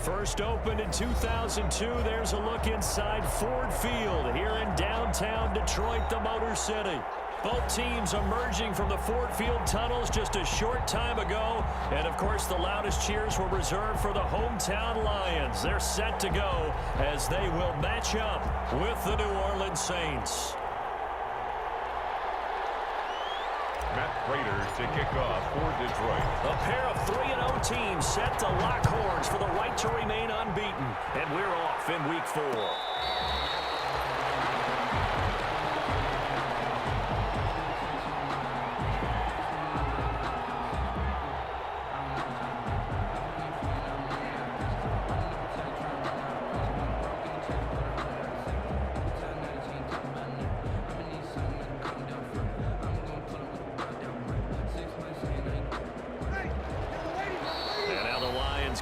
First opened in 2002, there's a look inside Ford Field here in downtown Detroit, the Motor City. Both teams emerging from the Ford Field tunnels just a short time ago. And, of course, the loudest cheers were reserved for the hometown Lions. They're set to go as they will match up with the New Orleans Saints. Matt Prater to kick off for Detroit. A pair of 3-0 teams set to lock horns for the right to remain unbeaten. And we're off in Week 4.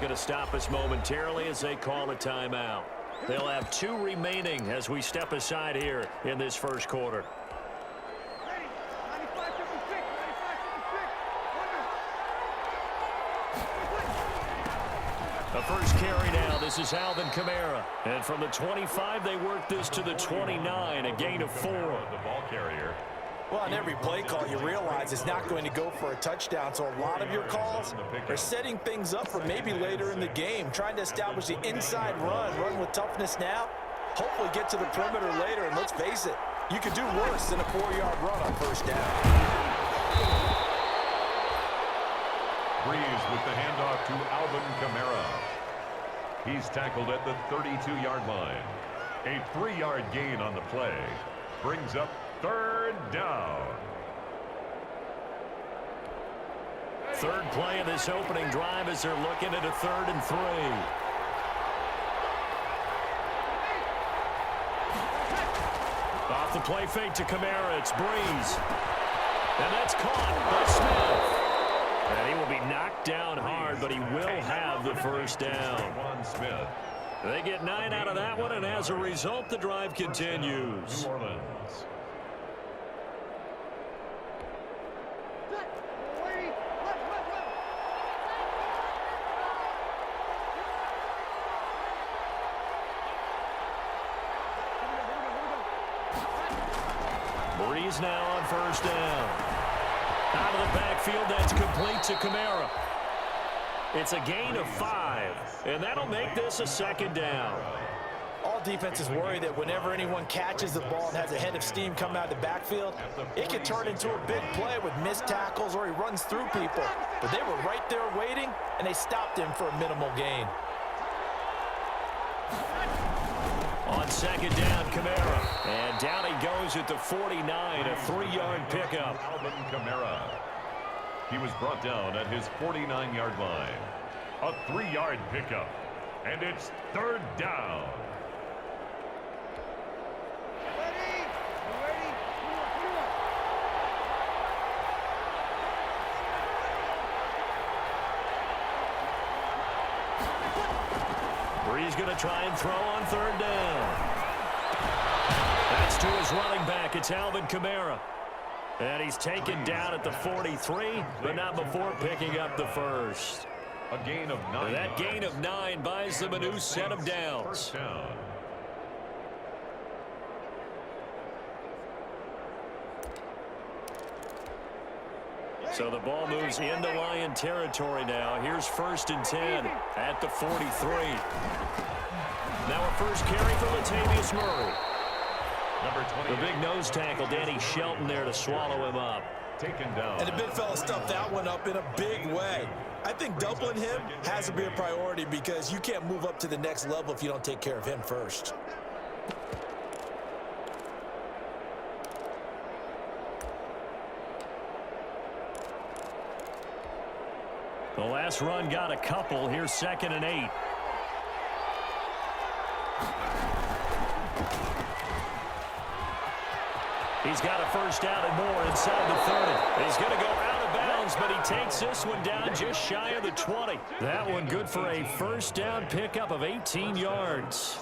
Going to stop us momentarily as they call a timeout. They'll have 2 remaining as we step aside here in this first quarter. The first carry now. This is Alvin Kamara. And from the 25, they work this to the 29, a gain of 4. The ball carrier. Well, on every play call, you realize it's not going to go for a touchdown, so a lot of your calls are setting things up for maybe later in the game, trying to establish the inside run with toughness now, hopefully get to the perimeter later, and let's face it, you could do worse than a 4-yard run on first down. Breeze with the handoff to Alvin Kamara. He's tackled at the 32-yard line. A 3-yard gain on the play brings up 3rd down. Third play of this opening drive as they're looking at a 3rd and 3. Off the play fake to Kamara, it's Breeze. And that's caught by Smith. And he will be knocked down hard, but he will have the first down. Smith. They get 9 out of that one, and as a result, the drive continues. New Orleans. Breeze now on first down. Out of the backfield, that's complete to Kamara. It's a gain of 5, and that'll make this a 2nd down. All defenses worry that whenever anyone catches the ball and has a head of steam coming out of the backfield, it can turn into a big play with missed tackles or he runs through people. But they were right there waiting, and they stopped him for a minimal gain. On 2nd down, Kamara. And down he goes at the 49, a 3-yard pickup. Alvin Kamara. He was brought down at his 49-yard line. A 3-yard pickup. And it's 3rd down. Breeze going to try and throw on 3rd down. That's to his running back. It's Alvin Kamara. And he's taken down at the 43, but not before picking up the first. A gain of 9. That gain of 9 buys them a new set of downs. Down. So the ball moves into Lion territory now. Here's 1st and 10 at the 43. Now a first carry for Latavius Murray. Number 20. The big nose tackle, Danny Shelton, there to swallow him up. Taken down. And the big fella stuffed that one up in a big way. I think doubling him has to be a priority because you can't move up to the next level if you don't take care of him first. The last run got a couple. Here's 2nd and 8. He's got a first down and more inside the 30. He's going to go out of bounds goes, but he takes this one down just shy of the 20. That one good for a first down pickup of 18 yards.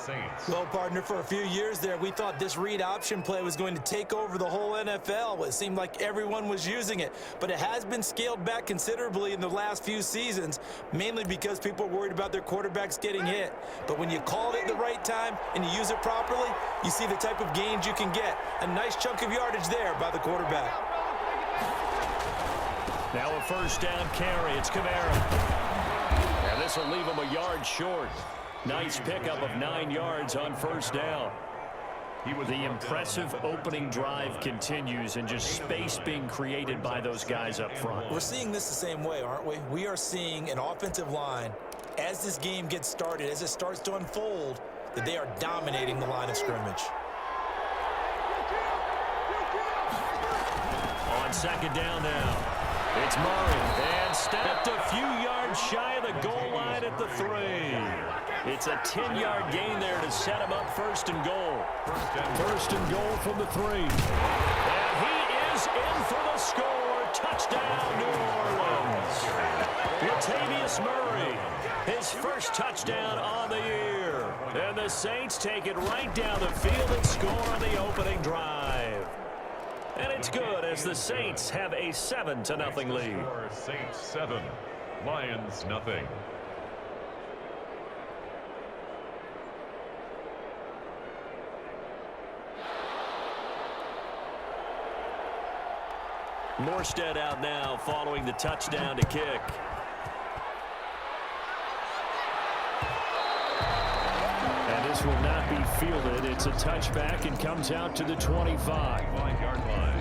Well, partner, for a few years there, we thought this read option play was going to take over the whole NFL. It seemed like everyone was using it, but it has been scaled back considerably in the last few seasons, mainly because people are worried about their quarterbacks getting hit. But when you call it at the right time and you use it properly, you see the type of gains you can get. A nice chunk of yardage there by the quarterback. Now a first down carry. It's Kamara. And this will leave him a yard short. Nice pickup of 9 yards on first down. The impressive opening drive continues, and just space being created by those guys up front. We're seeing this the same way, aren't we? We are seeing an offensive line, as this game gets started, as it starts to unfold, that they are dominating the line of scrimmage. On second down now, it's Murray, and stopped a few yards shy of the goal line at the 3. It's a 10-yard gain there to set him up first and goal. First and goal from the 3. And he is in for the score. Touchdown, New Orleans. Latavius Murray, his first touchdown on the year. And the Saints take it right down the field and score on the opening drive. And it's good as the Saints have a 7-0 lead. Saints 7, Lions nothing. Morstead out now following the touchdown to kick. And this will not be fielded. It's a touchback and comes out to the 25-yard line.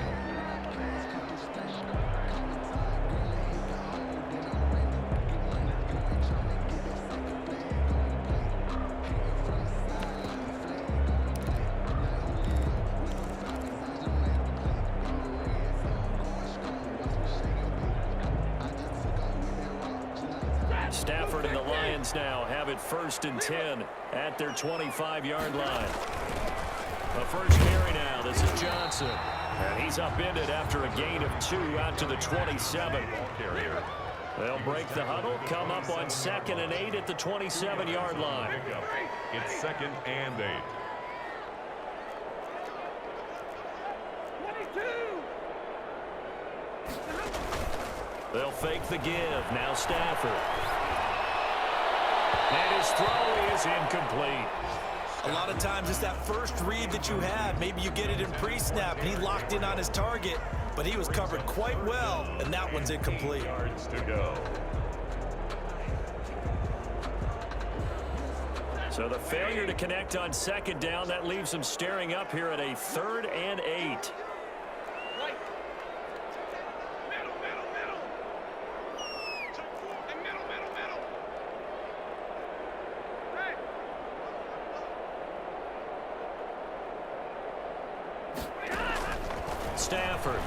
Stafford and the Lions now have it 1st and 10 at their 25-yard line. The first carry now. This is Johnson. And he's upended after a gain of 2 out to the 27. They'll break the huddle, come up on 2nd and 8 at the 27-yard line. It's 2nd and 8. They'll fake the give. Now Stafford. And his throw is incomplete. A lot of times it's that first read that you have. Maybe you get it in pre-snap, and he locked in on his target, but he was covered quite well, and that one's incomplete. Yards to go. So the failure to connect on 2nd down, that leaves him staring up here at a 3rd and 8. Stafford.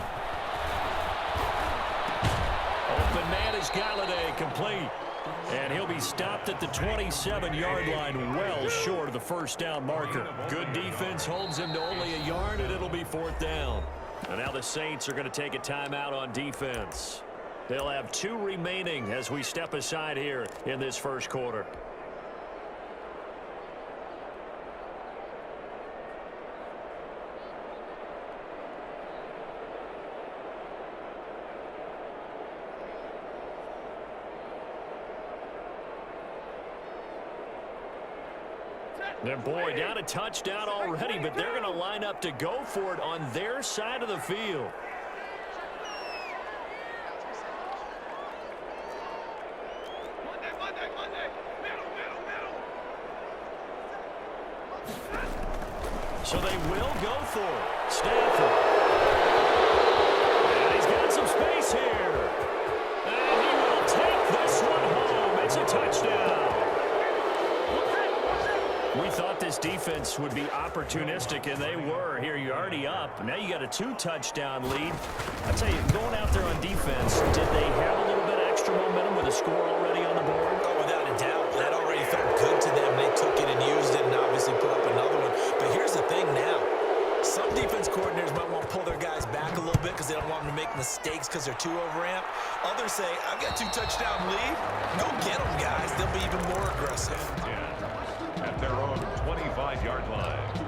Open man is Galladay, complete. And he'll be stopped at the 27-yard line, well short of the first down marker. Good defense holds him to only a yard, and it'll be 4th down. And now the Saints are going to take a timeout on defense. They'll have 2 remaining as we step aside here in this first quarter. And boy, down a touchdown already, but they're going to line up to go for it on their side of the field. So they will go for it. Stafford. And he's got some space here. And he will take this one home. It's a touchdown. We thought this defense would be opportunistic, and they were. Here, you're already up. Now you got a 2-touchdown lead. I tell you, going out there on defense, did they have a little bit of extra momentum with a score already on the board? Oh, without a doubt. That already felt good to them. They took it and used it and obviously put up another one. But here's the thing now. Some defense coordinators might want to pull their guys back a little bit because they don't want them to make mistakes because they're too overamped. Others say, I've got 2 touchdown lead. Go get them, guys. They'll be even more aggressive. At their own 25-yard line.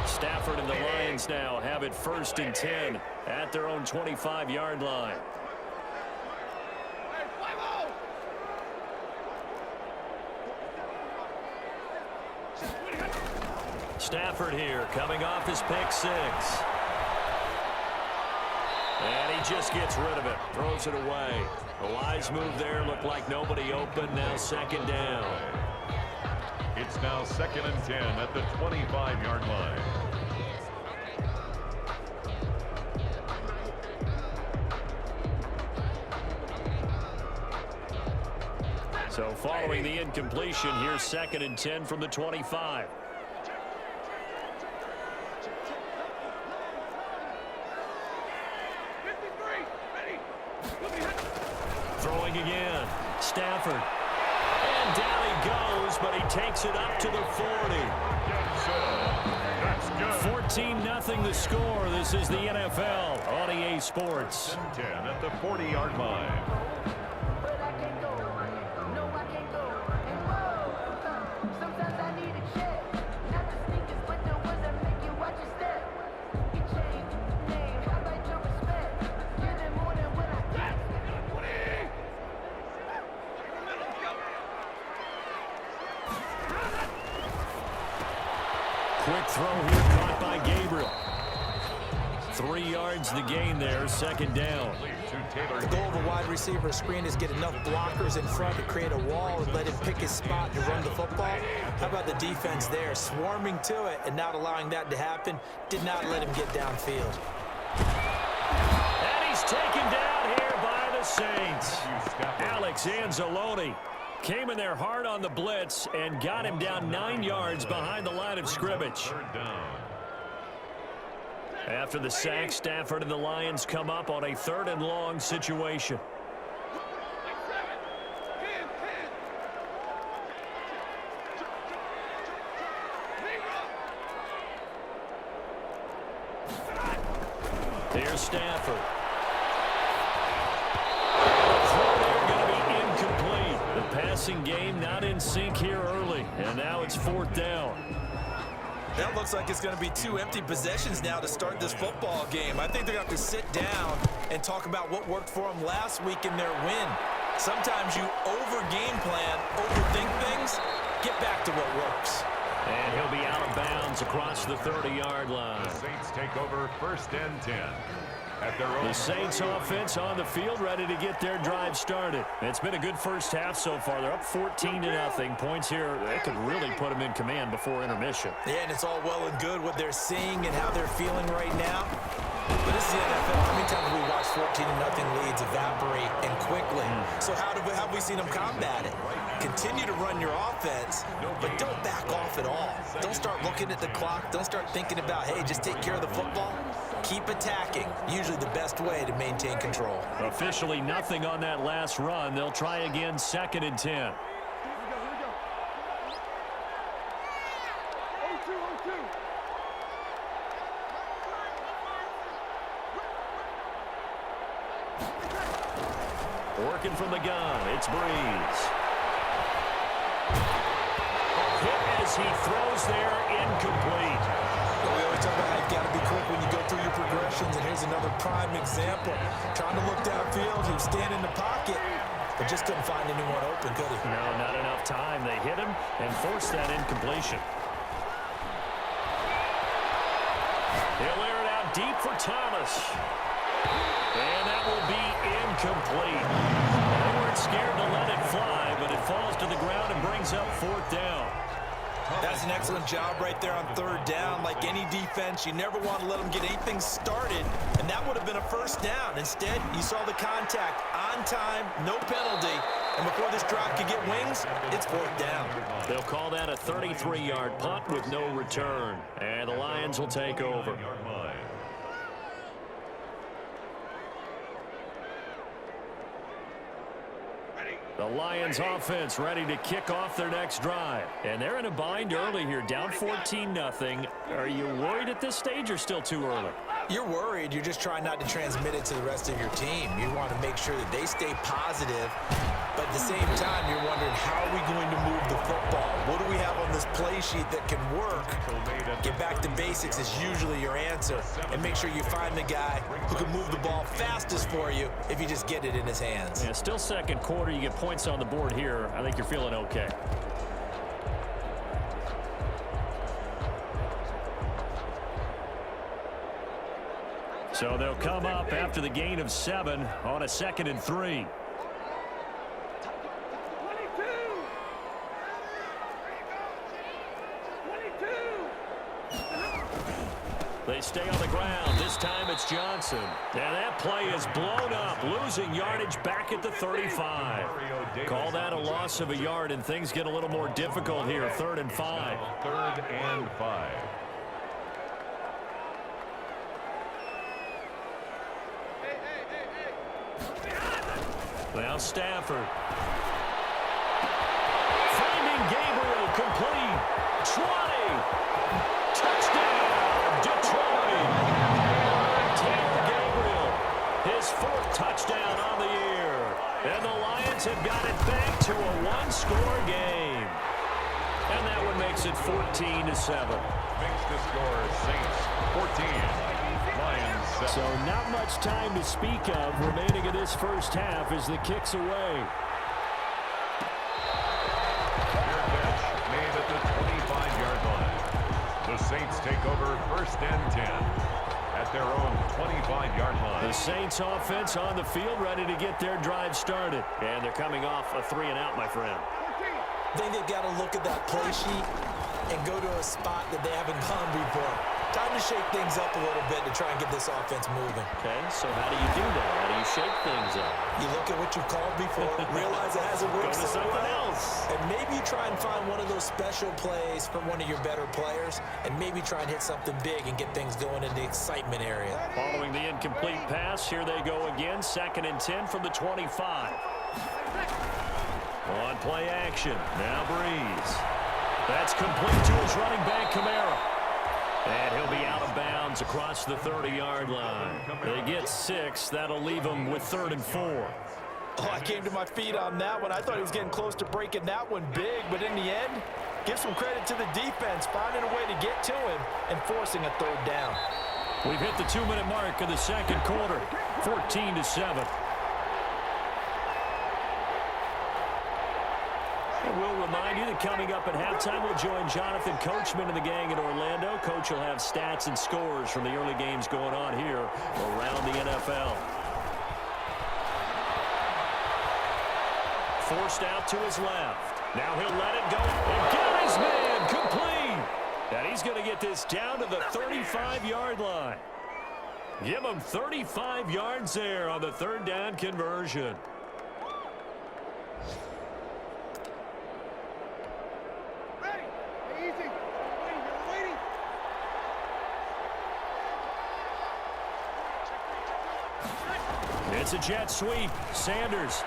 Stafford and the Lions now have it 1st and 10 at their own 25-yard line. Stafford here coming off his pick 6. And he just gets rid of it. Throws it away. A wise move there. Looked like nobody open. Now 2nd down. It's now 2nd and 10 at the 25-yard line. So following the incompletion, here's 2nd and 10 from the 25. Throwing again. Stafford. And down he goes, but he takes it up to the 40. That's good. 14-0 the score. This is the NFL on EA Sports. 10 at the 40-yard line. Quick throw here caught by Gabriel. 3 yards the gain there, 2nd down. The goal of a wide receiver screen is get enough blockers in front to create a wall and let him pick his spot to run the football. How about the defense there, swarming to it and not allowing that to happen? Did not let him get downfield. And he's taken down here by the Saints. Alex Anzalone came in there hard on the blitz and got him down 9 yards behind the line of scrimmage. After the sack, Stafford and the Lions come up on a 3rd and long situation. Here's Stafford. The passing game not in sync here early, and now it's 4th down. That looks like it's going to be 2 empty possessions now to start this football game. I think they're going to have to sit down and talk about what worked for them last week in their win. Sometimes you over-game plan, overthink things, get back to what works. And he'll be out of bounds across the 30-yard line. The Saints take over 1st and 10. The Saints offense on the field ready to get their drive started. It's been a good first half so far. They're up 14-0. Points here, they could really put them in command before intermission. Yeah, and it's all well and good what they're seeing and how they're feeling right now. But this is the NFL. How many times have we watched 14-0 leads evaporate and quickly? So how have we seen them combat it? Continue to run your offense, but don't back off at all. Don't start looking at the clock. Don't start thinking about, hey, just take care of the football. Keep attacking. Usually the best way to maintain control. Officially nothing on that last run. They'll try again 2nd and 10. Working from the gun, it's Breeze. Hit as he throws there, incomplete. Well, we always talk about how you've got to be quick when you go through your progressions, and here's another prime example. Trying to look downfield, he was standing in the pocket, but just couldn't find anyone open, could he? No, not enough time. They hit him and forced that incompletion. He'll air it out deep for Thomas. And that will be incomplete. They weren't scared to let it fly, but it falls to the ground and brings up 4th down. That's an excellent job right there on 3rd down. Like any defense, you never want to let them get anything started, and that would have been a 1st down. Instead, you saw the contact on time, no penalty, and before this drive could get wings, it's 4th down. They'll call that a 33-yard punt with no return, and the Lions will take over. The Lions offense ready to kick off their next drive. And they're in a bind early here, down 14-0. Are you worried at this stage or still too early? You're worried. You're just trying not to transmit it to the rest of your team. You want to make sure that they stay positive. But at the same time, you're wondering, how are we going to move the football? What do we have on this play sheet that can work? Get back to basics is usually your answer. And make sure you find the guy who can move the ball fastest for you if you just get it in his hands. Yeah, still second quarter. You get points on the board here. I think you're feeling okay. So they'll come up after the gain of 7 on a 2nd and 3. They stay on the ground. This time it's Johnson. And that play is blown up, losing yardage back at the 35. Call that a loss of a yard, and things get a little more difficult here. 3rd and 5. 3rd and 5. Now Stafford. Finding Gabriel, complete. 20. Touchdown, Detroit. Taylor Gabriel, his 4th touchdown on the year. And the Lions have got it back to a 1-score game. And that one makes it 14-7. Makes the score Saints 14. Lions 7. So not much time to speak of remaining in this first half as the kick's away. Fair catch made at the 25-yard line. The Saints take over 1st and 10 at their own 25-yard line. The Saints offense on the field ready to get their drive started. And they're coming off a 3-and-out, my friend. I think they've got to look at that play sheet and go to a spot that they haven't gone before. Time to shake things up a little bit to try and get this offense moving. Okay, so how do you do that? How do you shake things up? You look at what you've called before, realize it hasn't worked Go to so something well, else. and maybe you try and find one of those special plays from one of your better players, and maybe try and hit something big and get things going in the excitement area. Following the incomplete pass, here they go again. 2nd and 10 from the 25. On play action, now Breeze. That's complete to his running back, Kamara. And he'll be out of bounds across the 30-yard line. They get 6. That'll leave them with 3rd and 4. Oh, I came to my feet on that one. I thought he was getting close to breaking that one big, but in the end, give some credit to the defense, finding a way to get to him and forcing a 3rd down. We've hit the 2-minute mark of the second quarter, 14-7. We'll remind you that coming up at halftime, we'll join Jonathan Coachman and the gang in Orlando. Coach will have stats and scores from the early games going on here around the NFL. Forced out to his left. Now he'll let it go and get his man complete. And he's going to get this down to the 35-yard line. Give him 35 yards there on the 3rd down conversion. It's a jet sweep. Sanders.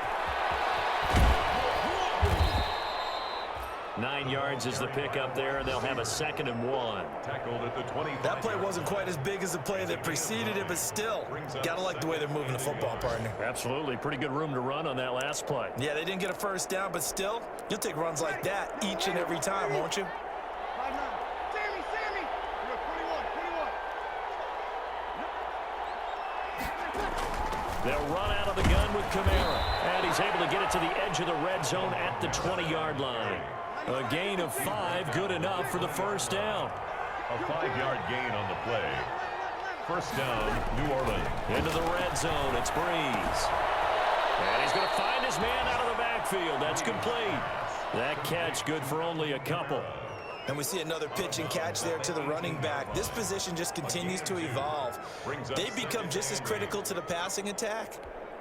9 yards is the pickup there, and they'll have a 2nd and 1. Tackled at the 25. That play wasn't quite as big as the play that preceded it, but still, got to like the way they're moving the football, partner. Absolutely. Pretty good room to run on that last play. Yeah, they didn't get a 1st down, but still, you'll take runs like that each and every time, won't you? They'll run out of the gun with Kamara. And he's able to get it to the edge of the red zone at the 20-yard line. A gain of 5, good enough for the 1st down. A 5-yard gain on the play. 1st down, New Orleans. Into the red zone, it's Breeze. And he's going to find his man out of the backfield. That's complete. That catch good for only a couple. And we see another pitch and catch there to the running back. This position just continues to evolve. They become just as critical to the passing attack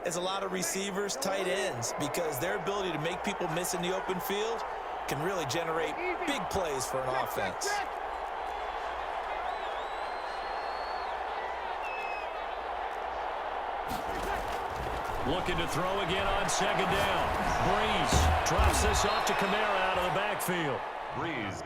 as a lot of receivers, tight ends, because their ability to make people miss in the open field can really generate big plays for an offense. Looking to throw again on second down. Breeze drops this off to Kamara out of the backfield. Breeze.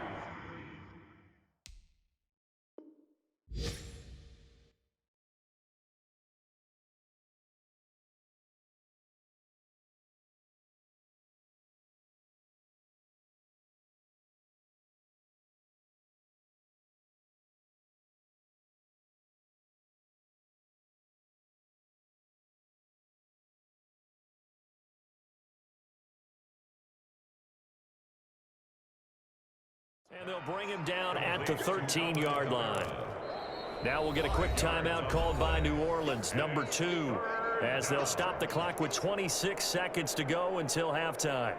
And they'll bring him down at the 13-yard line. Now we'll get a quick timeout called by New Orleans, number 2, as they'll stop the clock with 26 seconds to go until halftime.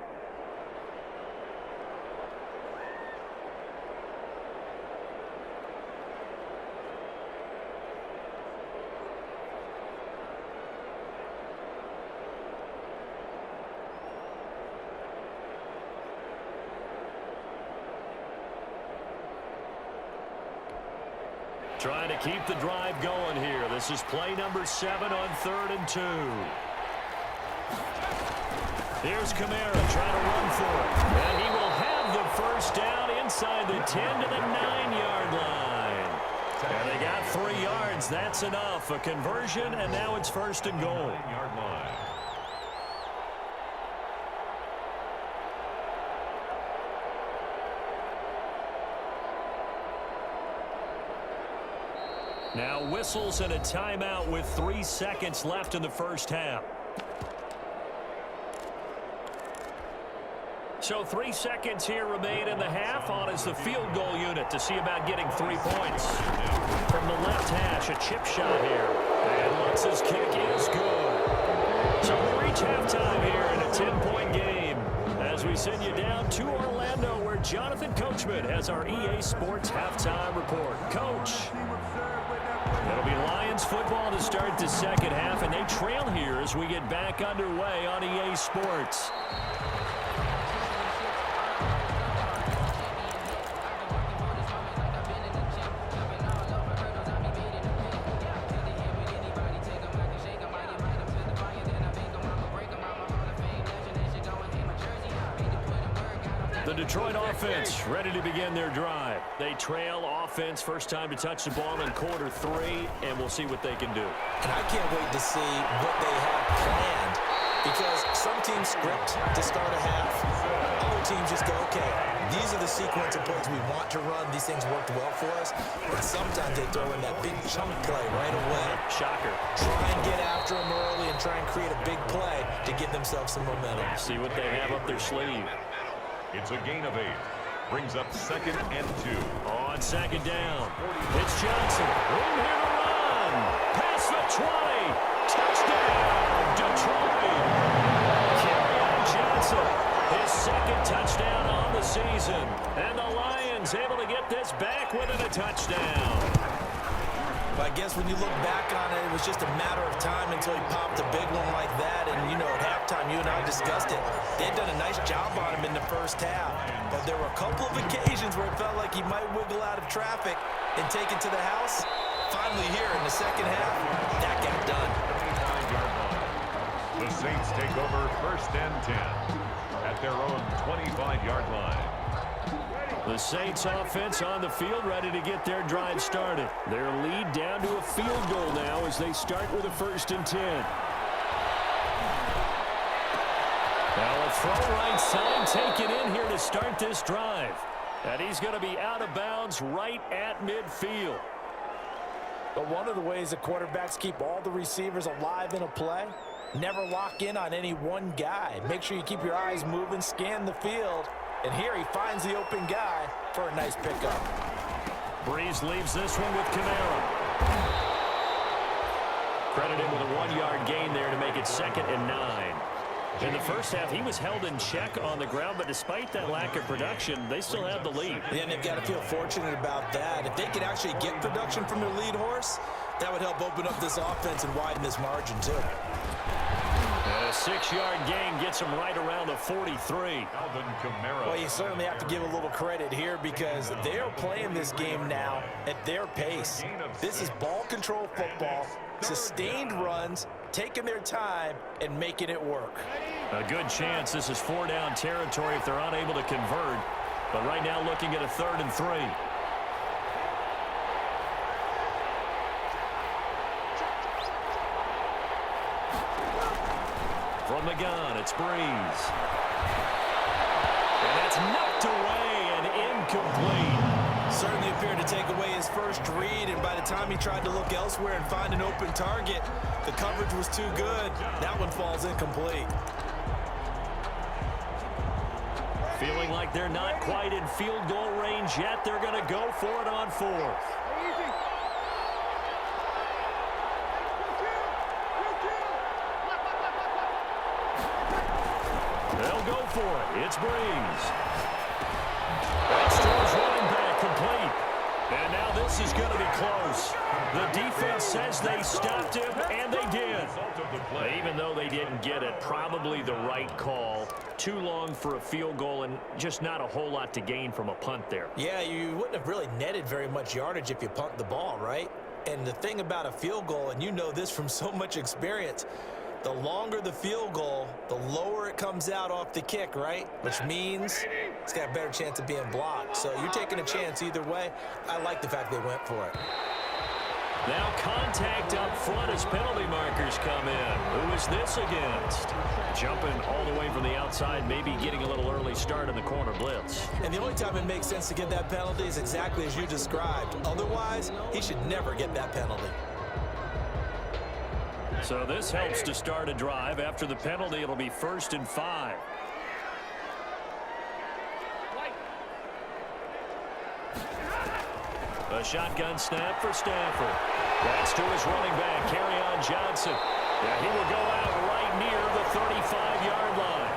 Trying to keep the drive going here. This is play number 7 on 3rd and 2. Here's Kamara trying to run for it. And he will have the first down inside the 10 to the 9-yard line. And they got 3 yards. That's enough. A conversion, and now it's 1st and goal. 9-yard line. Now whistles and a timeout with 3 seconds left in the first half. So 3 seconds here remain in the half. On is the field goal unit to see about getting 3 points. From the left hash, a chip shot here. And Lutz's kick is good. So we reach halftime here in a 10-point game as we send you down to Orlando, where Jonathan Coachman has our EA Sports halftime report. Coach. It'll be Lions football to start the second half, and they trail here as we get back underway on EA Sports. The Detroit offense ready to begin their drive. They trail offense, first time to touch the ball in quarter 3, and we'll see what they can do. And I can't wait to see what they have planned, because some teams script to start a half. Other teams just go, okay, these are the sequence of plays we want to run. These things worked well for us. But sometimes they throw in that big chunk play right away. Shocker. Try and get after them early and try and create a big play to give themselves some momentum. See what they have up their sleeve. It's a gain of 8. Brings up 2nd and 2. On second down, it's Johnson. Room here to run. Past the 20. Touchdown, Detroit. Kerryon Johnson, his 2nd touchdown on the season. And the Lions able to get this back within a touchdown. But I guess when you look back on it, it was just a matter of time until he popped a big one like that. And, you know, at halftime, you and I discussed it. They'd done a nice job on him in the first half. But there were a couple of occasions where it felt like he might wiggle out of traffic and take it to the house. Finally here in the second half, that got done. The Saints take over 1st and 10 at their own 25-yard line. The Saints offense on the field ready to get their drive started. Their lead down to a field goal now as they start with a 1st and 10. Now a throw right side taken in here to start this drive. And he's going to be out of bounds right at midfield. But one of the ways the quarterbacks keep all the receivers alive in a play, never lock in on any one guy. Make sure you keep your eyes moving, scan the field. And here he finds the open guy for a nice pickup. Breeze leaves this one with Kamara. Credited with a 1-yard gain there to make it 2nd and 9. In the first half, he was held in check on the ground, but despite that lack of production, they still have the lead. Yeah, and they've got to feel fortunate about that. If they could actually get production from their lead horse, that would help open up this offense and widen this margin, too. And a 6-yard gain gets him right around the 43. Well, you certainly have to give a little credit here because they are playing this game now at their pace. This is ball control football, sustained runs, taking their time and making it work. A good chance this is 4-down territory if they're unable to convert. But right now looking at a 3rd and 3. From the gun, it's Breeze. And that's knocked away and incomplete. Certainly appeared to take away his first read, and by the time he tried to look elsewhere and find an open target, the coverage was too good. That one falls incomplete. Feeling like they're not quite in field goal range yet. They're going to go for it on 4th. They'll go for it. It's Breeze. That's to his running back, complete. And now this is going to be close. The defense says they stopped him, and they did. Even though they didn't get it, probably the right call. Too long for a field goal and just not a whole lot to gain from a punt there. Yeah, you wouldn't have really netted very much yardage if you punt the ball, right? And the thing about a field goal, and you know this from so much experience, the longer the field goal, the lower it comes out off the kick, right? Which means it's got a better chance of being blocked. So you're taking a chance either way. I like the fact they went for it. Now contact up front as penalty markers come in. Who is this against? Jumping all the way from the outside, maybe getting a little early start in the corner blitz. And the only time it makes sense to get that penalty is exactly as you described. Otherwise, he should never get that penalty. So this helps to start a drive. After the penalty, it'll be 1st and 5. A shotgun snap for Stafford. That's to his running back, Kerryon Johnson. Yeah, he will go out right near the 35-yard line.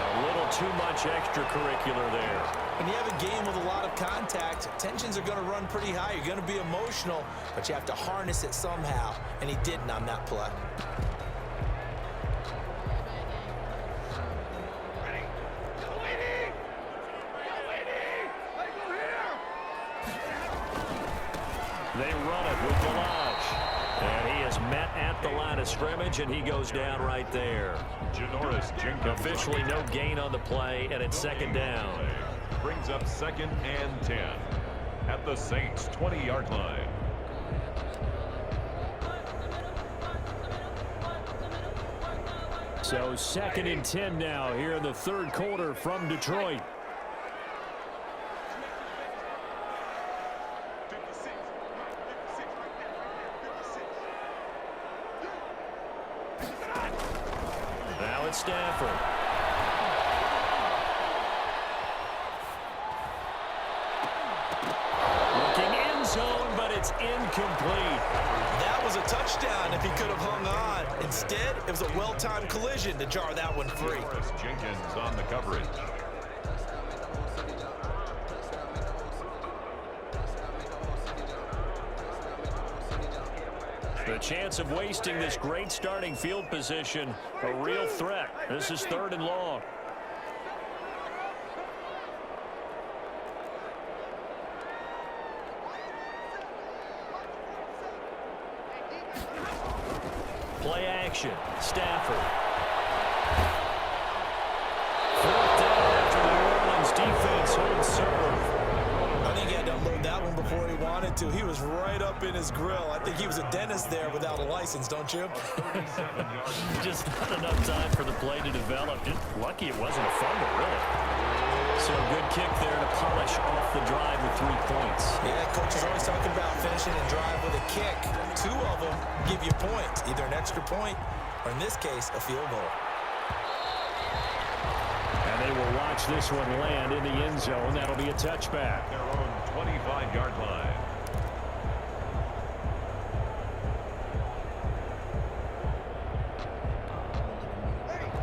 A little too much extracurricular there. When you have a game with a lot of contact, tensions are going to run pretty high. You're going to be emotional, but you have to harness it somehow, and he didn't on that play. They run it with Delage. And he is met at the line of scrimmage, and he goes down right there. Officially no gain on the play, and it's 2nd down. Brings up 2nd and 10 at the Saints' 20-yard line. So 2nd and 10 now here in the 3rd quarter from Detroit. Now it's Stafford. Looking end zone, but it's incomplete. That was a touchdown if he could have hung on. Instead, it was a well-timed collision to jar that one free. Jenkins on the coverage. The chance of wasting this great starting field position, a real threat. This is 3rd and long. Play action. Stafford. 4th down after the New Orleans defense holds serve. I think he had to unload that one before he wanted to. He was right up in his grill. I think he was a dentist there without a license, don't you? Just not enough time for the play to develop. Just lucky it wasn't a fumble, really. So good kick there to polish off the drive with 3 points. Yeah, coach is always talking about finishing a drive with a kick. 2 of them give you points, either an extra point or, in this case, a field goal. And they will watch this one land in the end zone. That'll be a touchback. Their own 25-yard line.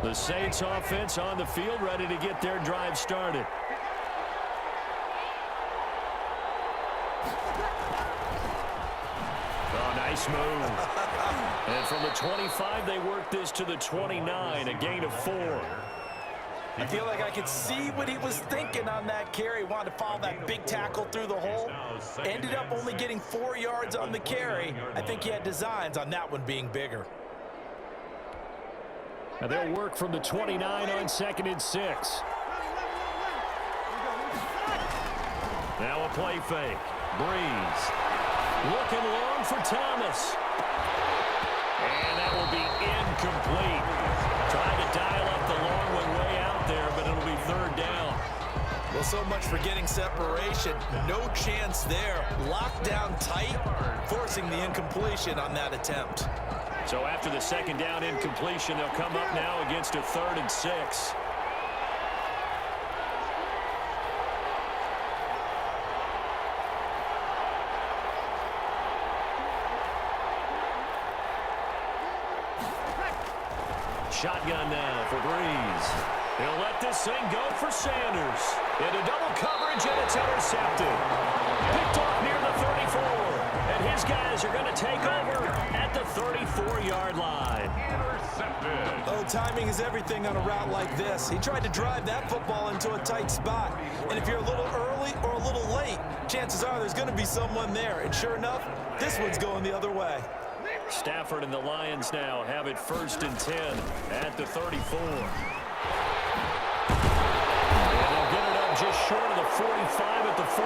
The Saints offense on the field, ready to get their drive started. Oh, nice move. And from the 25, they work this to the 29, a gain of 4. I feel like I could see what he was thinking on that that carry, wanted to follow that big tackle through the hole. Ended up only getting 4 yards on the carry. I think he had designs on that one being bigger. And they'll work from the 29 on 2nd and 6. Now a play fake. Breeze. Looking long for Thomas. And that will be incomplete. Trying to dial up the long one way out there, but it'll be 3rd down. Well, so much for getting separation. No chance there. Locked down tight, forcing the incompletion on that attempt. So after the 2nd down incompletion, they'll come up now against a 3rd and 6. Shotgun now for Breeze. He'll let this thing go for Sanders. Into double coverage, and it's intercepted. Picked off near the 34. And his guys are going to take over at the 34-yard line. Intercepted. Oh, timing is everything on a route like this. He tried to drive that football into a tight spot. And if you're a little early or a little late, chances are there's going to be someone there. And sure enough, this one's going the other way. Stafford and the Lions now have it 1st and 10 at the 34. And they'll get it up just short of the 45 at the 44.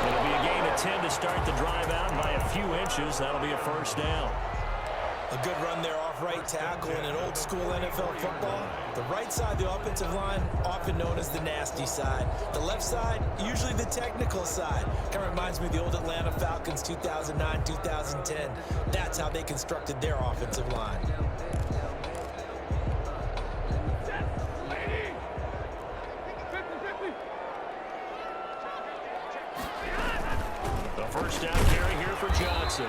It'll be a gain of 10 to start the drive out by a few inches. That'll be a 1st down. A good run there off right tackle in an old school NFL football. The right side, the offensive line, often known as the nasty side. The left side, usually the technical side. Kind of reminds me of the old Atlanta Falcons 2009, 2010. That's how they constructed their offensive line. The 1st down carry here for Johnson.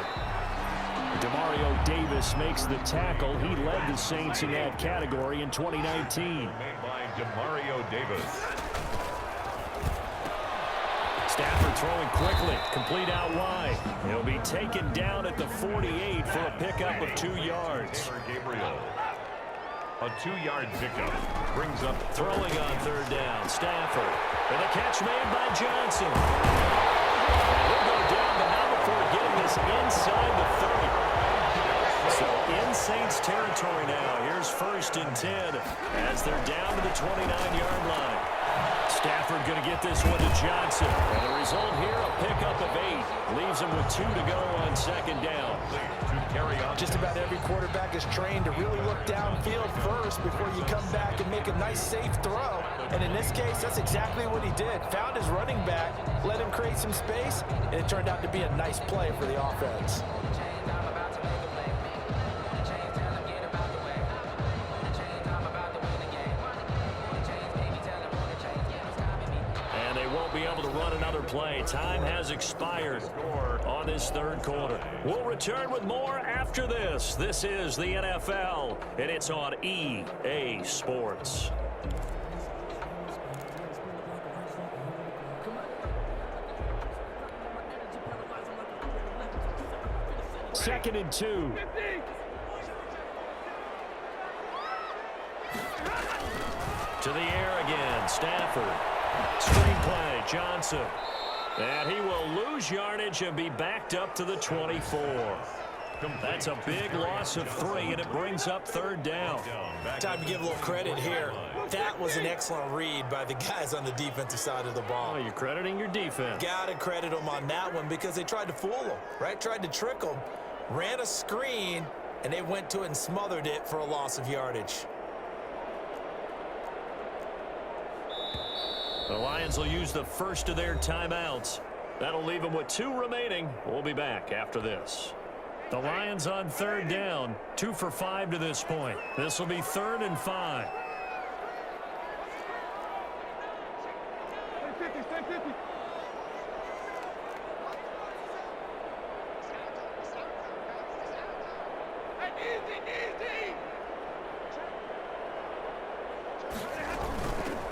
Demario Davis makes the tackle. He led the Saints in that category in 2019. Made by Demario Davis. Stafford throwing quickly, complete out wide. He'll be taken down at the 48 for a pickup of 2 yards. Gabriel. A 2-yard pickup brings up Throwing on 3rd down, Stafford. And a catch made by Johnson. He'll go down, but now before getting this inside the 30. So in Saints territory now. Here's 1st and 10 as they're down to the 29-yard line. Stafford going to get this one to Johnson. And the result here, a pickup of 8. Leaves him with 2 to go on 2nd down. to carry on. Just about every quarterback is trained to really look downfield first before you come back and make a nice, safe throw. And in this case, that's exactly what he did. Found his running back, let him create some space, and it turned out to be a nice play for the offense. Be able to run another play. Time has expired on this 3rd quarter. We'll return with more after this. This is the NFL, and it's on EA Sports. Second and 2. To the air again, Stafford. Screenplay, Johnson. And he will lose yardage and be backed up to the 24. That's a big loss of 3, and it brings up 3rd down. Time to give a little credit here. That was an excellent read by the guys on the defensive side of the ball. Oh, you're crediting your defense. Got to credit them on that one because they tried to fool them, right? Tried to trick them. Ran a screen, and they went to it and smothered it for a loss of yardage. The Lions will use the first of their timeouts. That'll leave them with 2 remaining. We'll be back after this. The Lions on 3rd down, 2 for 5 to this point. This will be 3rd and 5.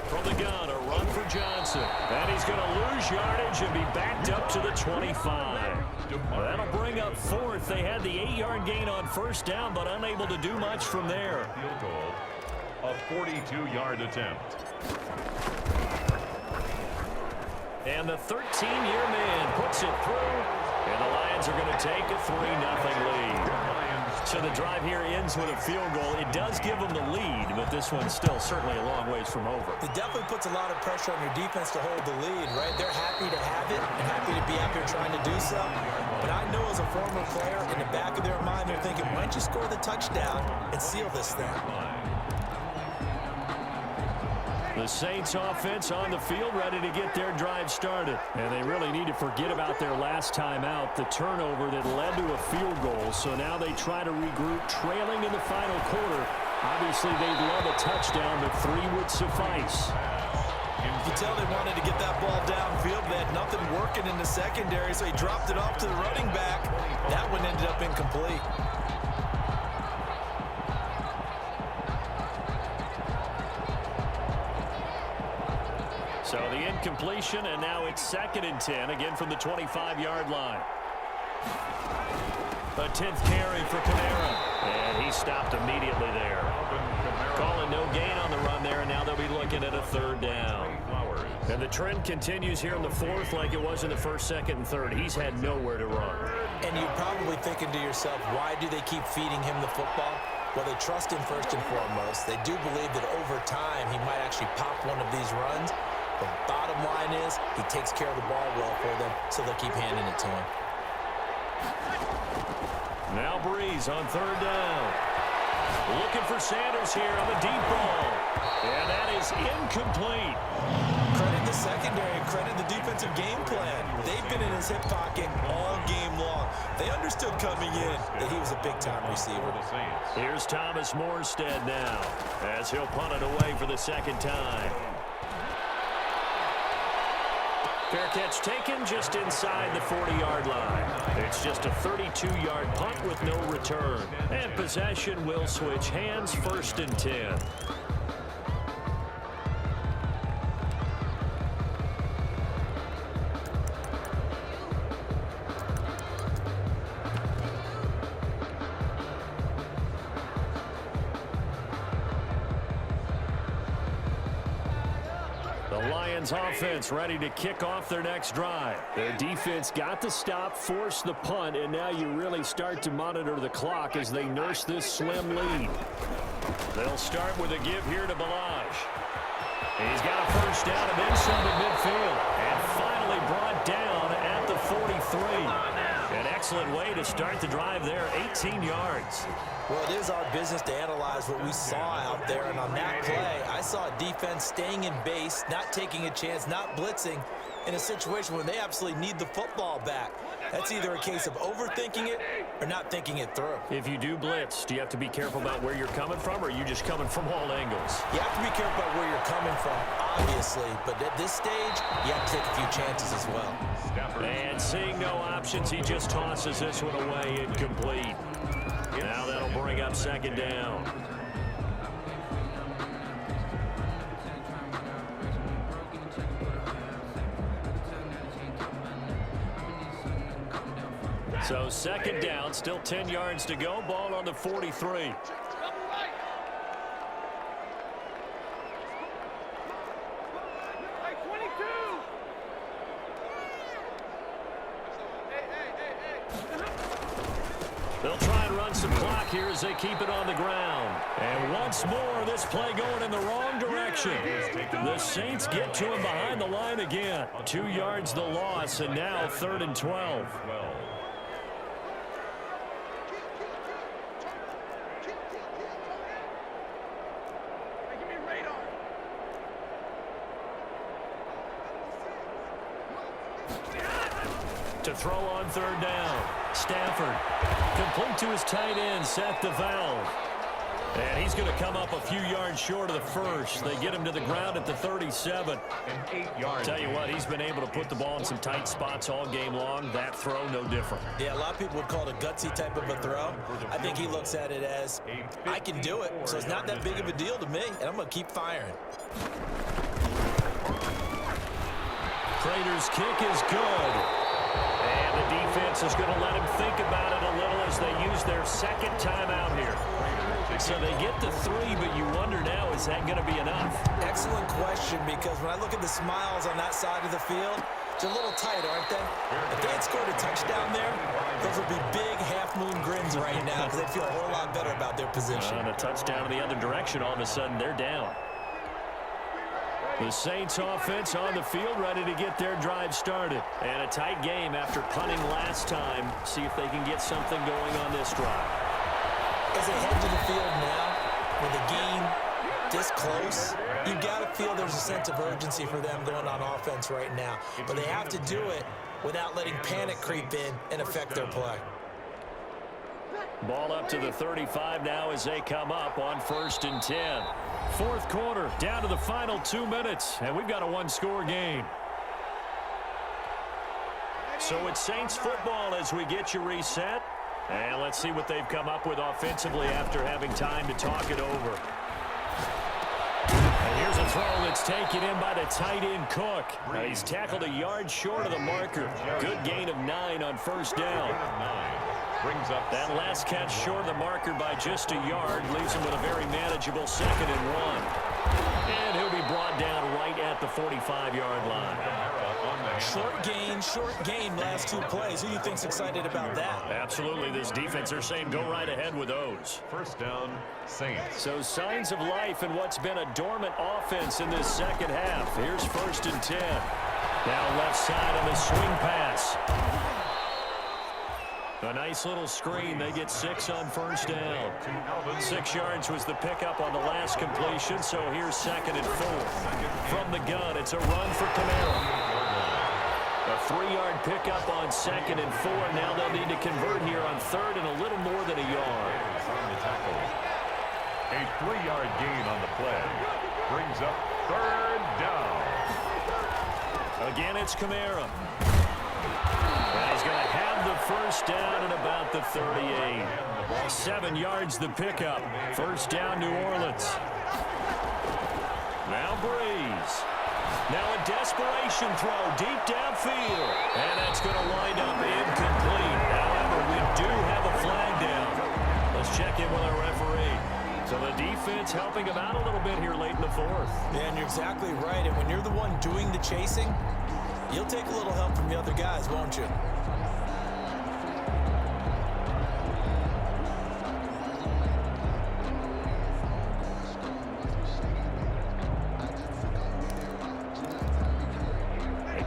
From the gun, a run for Johnson. And he's going to lose yardage and be backed up to the 25. That'll bring up 4th. They had the 8-yard gain on 1st down, but unable to do much from there. Field goal, a 42-yard attempt. And the 13-year man puts it through, and the Lions are going to take a 3-0 lead. So the drive here ends with a field goal. It does give them the lead, but this one's still certainly a long ways from over. It definitely puts a lot of pressure on your defense to hold the lead, right? They're happy to have it and happy to be out there trying to do so. But I know as a former player, in the back of their mind, they're thinking, why don't you score the touchdown and seal this thing? The Saints offense on the field, ready to get their drive started. And they really need to forget about their last time out, the turnover that led to a field goal. So now they try to regroup, trailing in the final quarter. Obviously, they'd love a touchdown, but 3 would suffice. You can tell they wanted to get that ball downfield. They had nothing working in the secondary, so he dropped it off to the running back. That one ended up incomplete. So the incompletion, and now it's 2nd and 10, again from the 25-yard line. A 10th carry for Kamara, and he stopped immediately there. Calling no gain on the run there, and now they'll be looking at a 3rd down. And the trend continues here in the 4th like it was in the 1st, 2nd, and 3rd. He's had nowhere to run. And you're probably thinking to yourself, why do they keep feeding him the football? Well, they trust him first and foremost. They do believe that over time he might actually pop one of these runs. The bottom line is he takes care of the ball well for them, so they'll keep handing it to him. Now Breeze on 3rd down. Looking for Sanders here on the deep ball. And that is incomplete. Credit the secondary, credit the defensive game plan. They've been in his hip pocket all game long. They understood coming in that he was a big-time receiver. Here's Thomas Morstead now, as he'll punt it away for the 2nd time. Fair catch taken just inside the 40-yard line. It's just a 32-yard punt with no return. And possession will switch hands, 1st and 10. Offense ready to kick off their next drive. Their defense got the stop, forced the punt, and now you really start to monitor the clock as they nurse this slim lead. They'll start with a give here to Balaj. He's got a 1st down and then some to midfield. And finally brought down at the 43. An excellent way to start the drive there, 18 yards. Well, it is our business to analyze what we saw out there, and on that play, I saw a defense staying in base, not taking a chance, not blitzing, in a situation where they absolutely need the football back. That's either a case of overthinking it or not thinking it through. If you do blitz, do you have to be careful about where you're coming from, or are you just coming from all angles? You have to be careful about where you're coming from, obviously, but at this stage, you have to take a few chances as well. And seeing no options, he just tosses this one away, incomplete. Now that'll bring up 2nd down. So 2nd down, still 10 yards to go. Ball on the 43. They'll try and run some clock here as they keep it on the ground. And once more, this play going in the wrong direction. The Saints get to him behind the line again. 2 yards the loss, and now 3rd and 12. To throw on 3rd down. Stafford complete to his tight end, Seth DeValve. And he's going to come up a few yards short of the 1st. They get him to the ground at the 37. Tell you what, he's been able to put the ball in some tight spots all game long. That throw, no different. Yeah, a lot of people would call it a gutsy type of a throw. I think he looks at it as, I can do it, so it's not that big of a deal to me, and I'm going to keep firing. Prater's kick is good. And the defense is going to let him think about it a little as they use their 2nd timeout here. So they get the 3, but you wonder now, is that going to be enough? Excellent question, because when I look at the smiles on that side of the field, They're a little tight, aren't they? If they had scored a touchdown there, those would be big half-moon grins right now because they'd feel a whole lot better about their position. And a touchdown in the other direction, all of a sudden they're down. The Saints offense on the field, ready to get their drive started. And a tight game after punting last time. See if they can get something going on this drive. As they head to the field now, with a game this close, you've got to feel there's a sense of urgency for them going on offense right now. But they have to do it without letting panic creep in and affect their play. Ball up to the 35 now as they come up on 1st and 10. Fourth quarter, down to the final 2 minutes, and we've got a one-score game. So it's Saints football as we get you reset. And let's see what they've come up with offensively after having time to talk it over. And here's a throw that's taken in by the tight end Cook. He's tackled a yard short of the marker. Good gain of 9 on 1st down. Brings up that last catch short of the marker by just a yard leaves him with a very manageable 2nd and 1. And he'll be brought down right at the 45-yard line. Short gain, last 2 plays. Who do you think's excited about that? Absolutely. This defense, they're saying go right ahead with those. 1st down, Saints. So signs of life in what's been a dormant offense in this second half. Here's 1st and 10. Now left side on the swing pass. A nice little screen. They get 6 on 1st down. 6 yards was the pickup on the last completion, so here's 2nd and 4. From the gun, it's a run for Camara. A 3-yard pickup on 2nd and 4. Now they'll need to convert here on 3rd and a little more than a yard. A 3-yard gain on the play. Brings up 3rd down. Again, it's Camara. And he's going to have the 1st down at about the 38. 7 yards the pickup. 1st down, New Orleans. Now Breeze. Now a desperation throw deep downfield. And that's going to wind up incomplete. However, we do have a flag down. Let's check in with our referee. So the defense helping him out a little bit here late in the 4th. Yeah, and you're exactly right. And when you're the one doing the chasing, you'll take a little help from the other guys, won't you?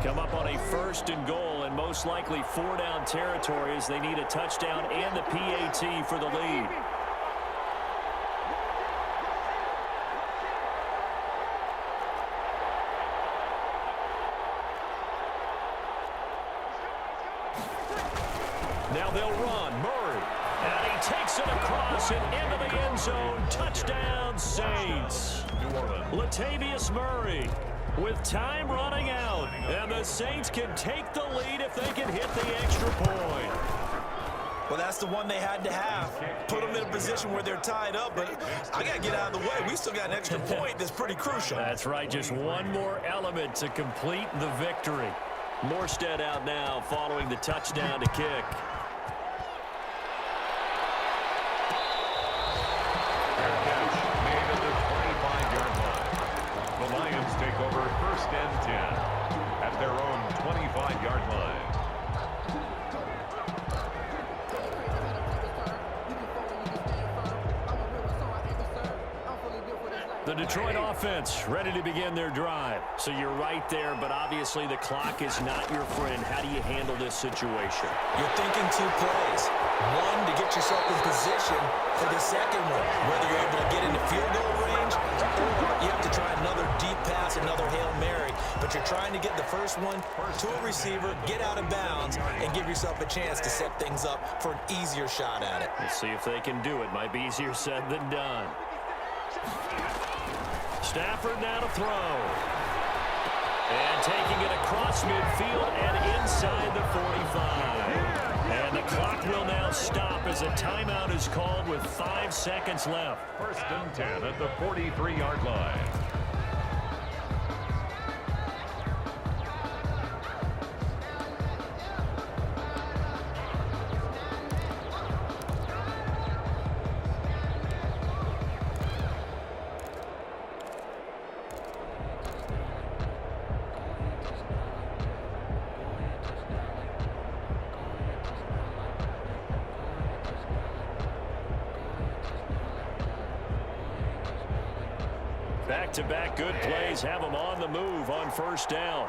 Come up on a 1st and goal and most likely 4-down territory as they need a touchdown and the PAT for the lead. Now they'll run. Murray. And he takes it across and into the end zone. Touchdown, Saints. Latavius Murray with time running out. And the Saints can take the lead if they can hit the extra point. Well, that's the one they had to have. Put them in a position where they're tied up, but I got to get out of the way. We still got an extra point that's pretty crucial. That's right. Just one more element to complete the victory. Morstead out now following the touchdown to kick. Take over 1st and 10 at their own 25-yard line. The Detroit offense ready to begin their drive. So you're right there, but obviously the clock is not your friend. How do you handle this situation? You're thinking 2 plays. One, to get yourself in position for the second one, whether you're able to get into field goal range or you have to try another deep pass, another Hail Mary. But you're trying to get the first one to a receiver, get out of bounds, and give yourself a chance to set things up for an easier shot at it. Let's see if they can do it. Might be easier said than done. Stafford now to throw. And taking it across midfield and inside the 45. And the clock will now stop as a timeout is called with 5 seconds left. 1st and 10 at the 43-yard line. Back-to-back good plays have them on the move on first down.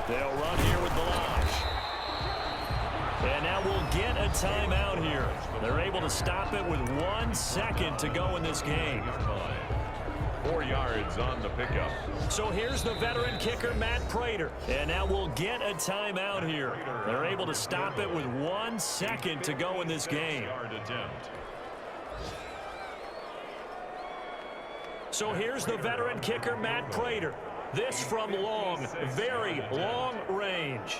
They'll run here with Balazs. And now we'll get a timeout here. They're able to stop it with 1 second to go in this game. 4 yards on the pickup. So here's the veteran kicker, Matt Prater. And now we'll get a timeout here. They're able to stop it with 1 second to go in this game. So here's the veteran kicker, Matt Prater. This from long, very long range.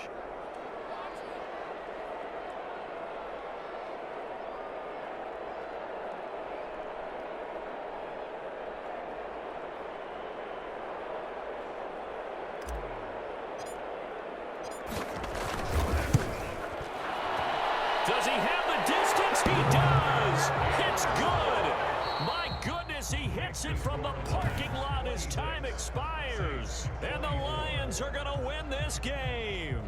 Does he have the distance? He does. It's good. My goodness, he hits it from the parking lot as time expires. And the Lions are going to win this game.